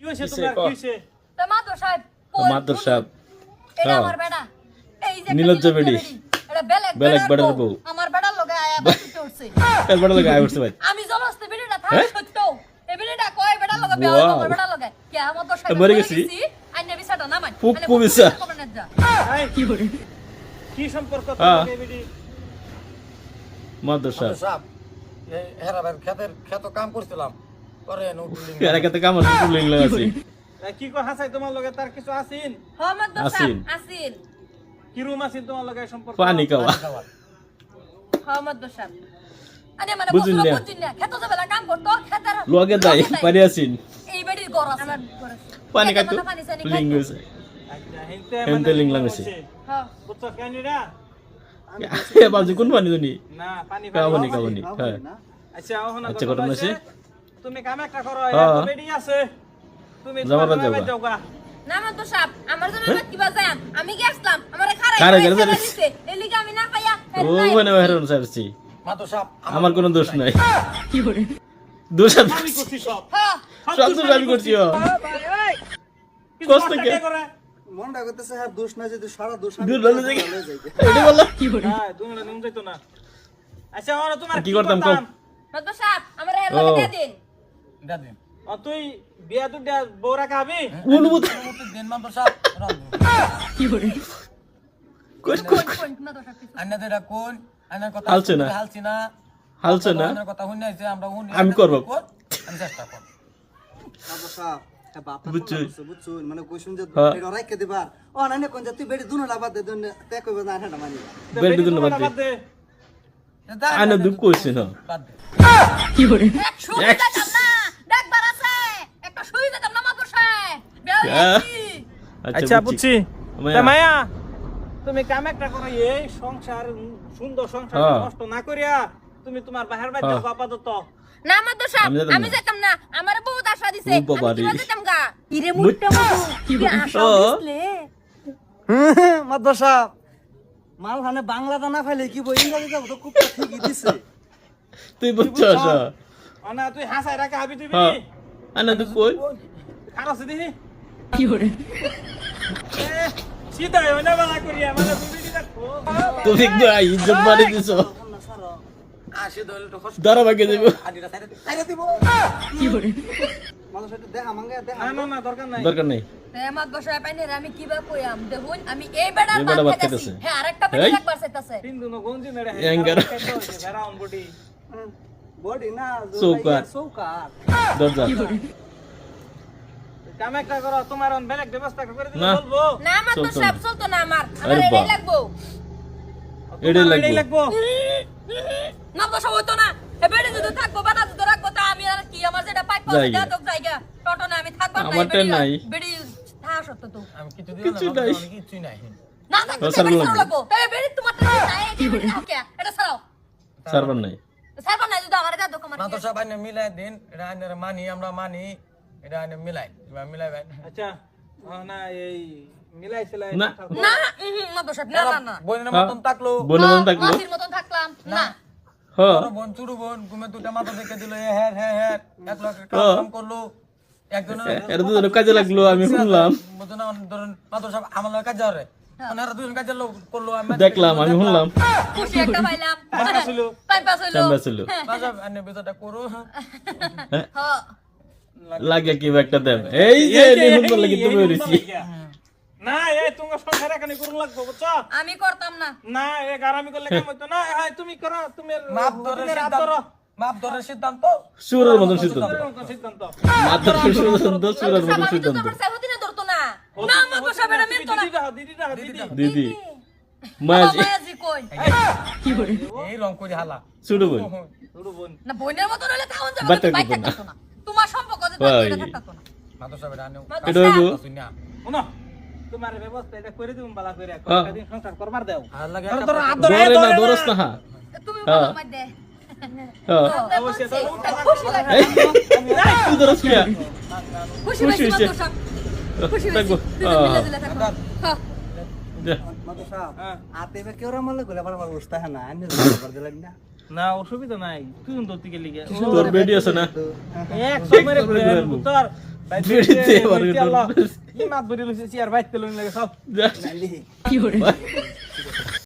হইছে তোমার কি হইছে তো মাদর সাহেব মাদর সাহেব এটা আমার বেটা এই যে নীলজ্জ বেডি এটা বেলেগ বেড়ার বউ আমার বেটার লগে আয়া বাড়িতে উঠছে এর বেড়া লাগে আইছে ভাই আমি জবরদস্তি বেডিটা থাক সত্য এই বেডিটা কয় বেটার লগে বিয়া হইলো আমার বেটার লগে কে মাদর সাহেব মরে গেছি আইনা বিছাটা না মান পুপ্পু বিছা কি করে কি সম্পর্ক তোমার বেডি মাদর সাহেব এই হেরাবার ক্ষেত কাম করছিলাম করে এর কাছে কাম আছে টুলিং লাগাছি কি কো হাসাই তোমার লগে তার কিছু আছিন হ্যাঁ মাদর সাহেব আসিল কি রুম আছিন তোমার লগে সম্পর্ক পানি খাওয়া হ্যাঁ মাদর সাহেব আরে মানে বুঝিন না বুঝিন না খেতে যাবে কাম করতো খেতার লগে যাই পানি আছিন এই বেডির ঘর আছে আমার ঘর আছে পানি খাইতো লিং হইছে আচ্ছা হেনতে লিং লাগাইছে হ্যাঁ বুঝছো কেনিরা এ বাজু কোন পানি জানি না পানি কাবনি হ্যাঁ আচ্ছা ওহনা আচ্ছা ঘটনা আছে তুমি কাম একটা করো হ্যাঁ। এত বেডি আছে তুমি যাবার তোমার যাবা। যাওগা না মাদর সাহেব আমার জন্য কিবা যান আমি গেছলাম আমারে খারাই খারাই গেলে দিছে এই লিগা আমি না পাইয়া ও মানে হেরন সারছি মাদর সাহেব আমার কোনো দোষ নাই কি করে দোষ আছে আমি করছি সব হ্যাঁ সব দোষ আমি করছি ও কষ্ট কে মনটা করতেছে হ্যাঁ দোষ না যদি সারা দোষ দূর ললে যাই এটা বললা কি করে হ্যাঁ তুমি নিম যাইতো না আচ্ছা ওরা তোমার কি করতাম কও মাদর সাহেব আমারে হের লগে দিয়ে দিন দাদি ও তুই বিয়া তো বউরা খাবি অনুমতি দিন মাদর সাহেব কি করে কোন মাদর সাহেব আন্নাদের কোন আন্নার কথা হালছে না। হালছি না হালছে না আন্নার কথা শুনে আইছে আমরা আমি করবো। আমি চেষ্টা করব মাদর সাহেব বাপটা বুঝছো? বুঝছো মানে কইছুন যে হ্যাঁ। এটা রাইকে দিবার ও না নে কোন যে তুই বেড়ি দুনো লাবাদ দে দুন তে কইব না এটা মানি বেডি দিন বাদ দে আনা দুঃখ কইছে না বাদ দে কি করে এক সুবিধা দিতাম না দেখবার আছে একটা সুবিধা দিতাম না মাদর সাহেব বিয়া হইছি আচ্ছা বুঝছি মায়া। তা মায়া তুমি কাম একটা করো এই সংসার সুন্দর সংসার হ্যাঁ। নষ্ট না করিয়া তুমি তোমার বাহির বাইরে হ্যাঁ। যাও আপাতত না মাদর সাহেব আমি যেতাম আমি না। যেতাম না আমার বহুত আশা দিছে ও বাবা আমি রে। কিবা যেতাম গা ইরে মুটটা মতো কি আশা ও। দিছলে মাদর সাহেব মাল হানে বাংলা দানা ফাইলে কি বই ইংরেজি যাব তো খুব ঠিকই দিছে তুই বুঝছস না তুই হাসাই রাখা হাবি তুই হ্যাঁ আনা দুঃখ কই খারাপ দিহি কি করে সিধা হয় না বালা করিয়া মানে তুমি কি দেখো তুমি একটু ইজ্জত মারি দিছো না সারা আসে দলে তো কষ্ট দাঁড়া বাকি দেব আদিটা সাইডে দিব মাদর সাহেব দেখা মাঙ্গা দেখা না না না দরকার নাই দরকার নাই মাদর সাহেব আইনের আমি কিবা কইয়াম দেখুন আমি এই বেড়া এই বেড়া বাদ বাদ খাইতাছি খাইতাছে। হ্যাঁ আরেকটা বেড়া এই। একবার চাইতাছে তিন দিন গঞ্জি নেড়ে অ্যাঙ্গার। ভেরাউন বডি বডি না চৌকাঠ। চৌকাঠ দরজা কাম একটা করো তোমার বেলেগ ব্যবস্থা করে দিলে না। বলবো না মাদর চলতো সাহেব না। চলতো না আমার আরে এটাই বাহ। লাগবো এটাই তোমার লাগবে। লাগবো মাদর সাহেব হইতো না এ বেড়ে যদি থাকবো বানা যদি রাখবো তা আমি আর কি আমার যেটা পাইপ পাওয়া জায়গা। যায় তো জায়গা টটো না আমি থাকবার নাই আমারটা নাই। বেড়ি থাকা সত্য তো আমি কিছু দিও কিছু না নাই। কিছুই নাই না থাকতে ও, স্যার বেড়ি বললাম। ছাড়া লাগবো তবে বেড়ি তোমার তো নাই এই বেড়ি ওকে এটা ছাড়াও সার্ভার নাই ছাড়বা না যদি আমার যা দোকান মাদর সাহেব আইনে মিলাই দিন এটা আইনের মানি আমরা মানি এটা আইনে মিলাই মিলাই ভাই আচ্ছা না এই মিলাই সিলাই না। না মাদর সাহেব না না না বোনের মতন থাকলো বনে মন থাকলো মাটির মতন থাকলাম না হ্যাঁ বড় বোন ছোট বোন ঘুমে দুটা মাথা দেখে দিল হ্যাঁ হ্যাঁ হ্যাঁ এক লাখ কাম করলো একজনের এর দুজনে কাজে লাগলো আমি শুনলাম বুঝুন ধরুন মাদর সাহেব আমার কাজ যাওয়ারে ওনারা দুজন কাজ করলো আমি দেখলাম আমি শুনলাম খুশি একটা পাইলাম ছিল। টাইম পাস হইলো চান্দা ছিল মাদর আইনে বিষয়টা করো হ্যাঁ লাগে কি একটা দেব এই যে নিহুন বলে কি তুমি হইছি না এই তোমার সংসার এখানে করুন লাগবো বুঝছো আমি করতাম না না এ গারামি করলে কাম হইতো না এই তুমি করো তুমি মাপ ধরে দিনের হাত সিদ্ধান্ত ধরো। মাপ ধরে সিদ্ধান্ত সুরের মতন সিদ্ধান্ত তোমার মতো সিদ্ধান্ত মাত্র সিদ্ধান্ত সুরের মতন আমি তো সিদ্ধান্ত তোমার সাহদিনে ধরতো না না মাদর সাহেব এটা মিলতো না দিদি দিদি মাঝি মায়াজি কই এই রং করে হালা ছোট বোন না বোনের মতন হলে তাহলে যাবে বাচ্চা বাইক করতো না। থাকতো না তোমার সম্পর্ক যে ভাই। এটা থাকতো না মাদর সাহেব আইনে মাদর এটা সাহেব, হইবো শুনিয়া শোনো তোমার ব্যবস্থা এটা করে দিউম বালা করে হ্যাঁ। কয়েকটা দিন সংসার করবার দাও আর লাগে ধরো, একটা ধরো, হাত ধরো, ধরে না ধরে না। দরস না হা তুমি হ্যাঁ। বলো মাই দে হ্যাঁ অবশ্যই, ধরো, উঠা থাকো। খুশি লাগে এই তুই দরস কি খুশি খুশি হইছি হইছে। মাদর সাহেব খুশি থাকবো। হইছি দুজন মিলে দিলে থাকবো হ্যাঁ মাদর সাহেব হ্যাঁ। আতে বে কেউ রামালে গোলা পাড়া অবস্থা হ্যাঁ না আনি করে দিলেন না না অসুবিধা নাই তুই ধরতে গেলি গে তোর বেডি আছে না এক সময় ঘুরে তোর বিড়িতে এবার কি মাত ধরে লইছে চেয়ার বাইতে লইন লাগে সব যা। নালি ভাই।